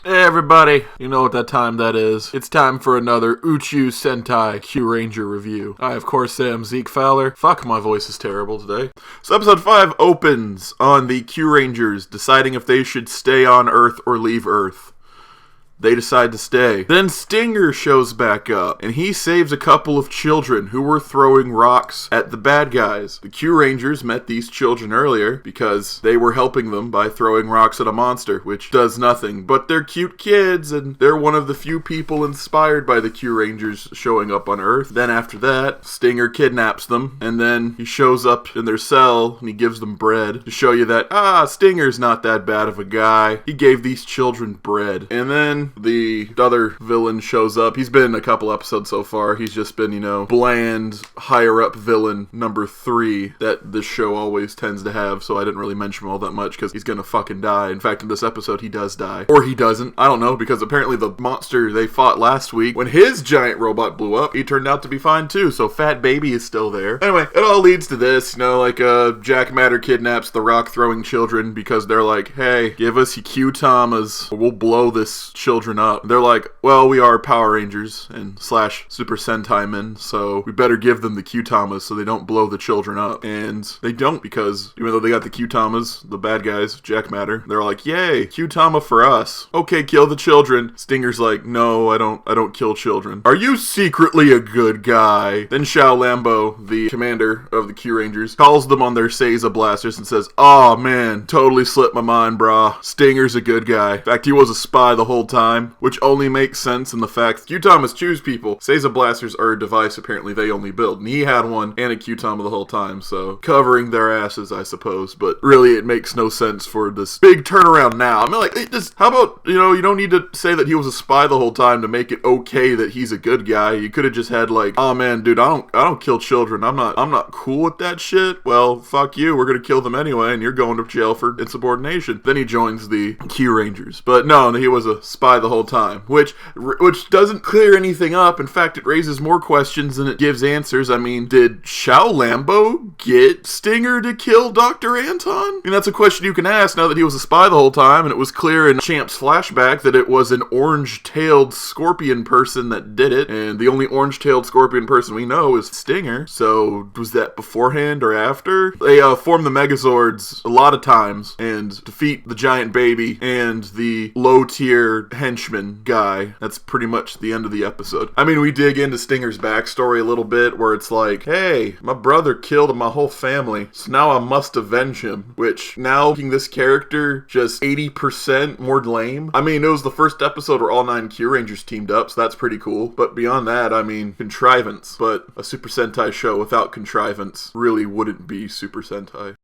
Hey everybody, you know what that time that is. It's time for another Uchu Sentai Kyuranger review. I of course am Zeke Fowler. Fuck, my voice is terrible today. So episode 5 opens on the Kyurangers deciding if they should stay on Earth or leave Earth. They decide to stay. Then Stinger shows back up, and he saves a couple of children who were throwing rocks at the bad guys. The Kyurangers met these children earlier because they were helping them by throwing rocks at a monster, which does nothing. But they're cute kids, and they're one of the few people inspired by the Kyurangers showing up on Earth. Then after that, Stinger kidnaps them, and then he shows up in their cell, and he gives them bread to show you that, Stinger's not that bad of a guy. He gave these children bread. And then the other villain shows up. He's been in a couple episodes so far. He's just been, bland, higher-up villain number 3 that this show always tends to have, so I didn't really mention him all that much because he's gonna fucking die. In fact, in this episode, he does die. Or he doesn't. I don't know, because apparently the monster they fought last week, when his giant robot blew up, he turned out to be fine too, so Fat Baby is still there. Anyway, it all leads to this, Jack Matter kidnaps the rock-throwing children because they're like, hey, give us your Q-Tamas, or we'll blow this children up. They're like, well, we are Power Rangers and / Super Sentai men, so we better give them the Q-Tamas so they don't blow the children up. And they don't, because even though they got the Q-Tamas, the bad guys, Jack Matter, they're like, yay, Q-Tama for us. Okay, kill the children. Stinger's like, no, I don't kill children. Are you secretly a good guy? Then Xiao Lambo, the commander of the Kyurangers, calls them on their Seiza blasters and says, oh man, totally slipped my mind, brah. Stinger's a good guy. In fact, he was a spy the whole time, which only makes sense in the fact Q-Tamas choose people. Seiza blasters are a device apparently they only build, and he had one and a Q-Tama the whole time, so covering their asses, I suppose. But really, it makes no sense for this big turnaround now. I mean, how about, you don't need to say that he was a spy the whole time to make it okay that he's a good guy. You could have just had oh man, dude, I don't kill children. I'm not cool with that shit. Well, fuck you. We're gonna kill them anyway, and you're going to jail for insubordination. Then he joins the Kyurangers. But no, he was a spy the whole time, which doesn't clear anything up. In fact, it raises more questions than it gives answers. I mean, did Xiao Lambo get Stinger to kill Dr. Anton? I mean, that's a question you can ask now that he was a spy the whole time, and it was clear in Champ's flashback that it was an orange-tailed scorpion person that did it, and the only orange-tailed scorpion person we know is Stinger. So, was that beforehand or after? They form the Megazords a lot of times and defeat the giant baby and the low-tier henchman guy. That's pretty much the end of the episode. I mean, we dig into Stinger's backstory a little bit, where it's like, hey, my brother killed my whole family, so now I must avenge him, which now making this character just 80% more lame. I mean, it was the first episode where all 9 Kyurangers teamed up, so that's pretty cool, but beyond that, I mean, contrivance. But a Super Sentai show without contrivance really wouldn't be Super Sentai.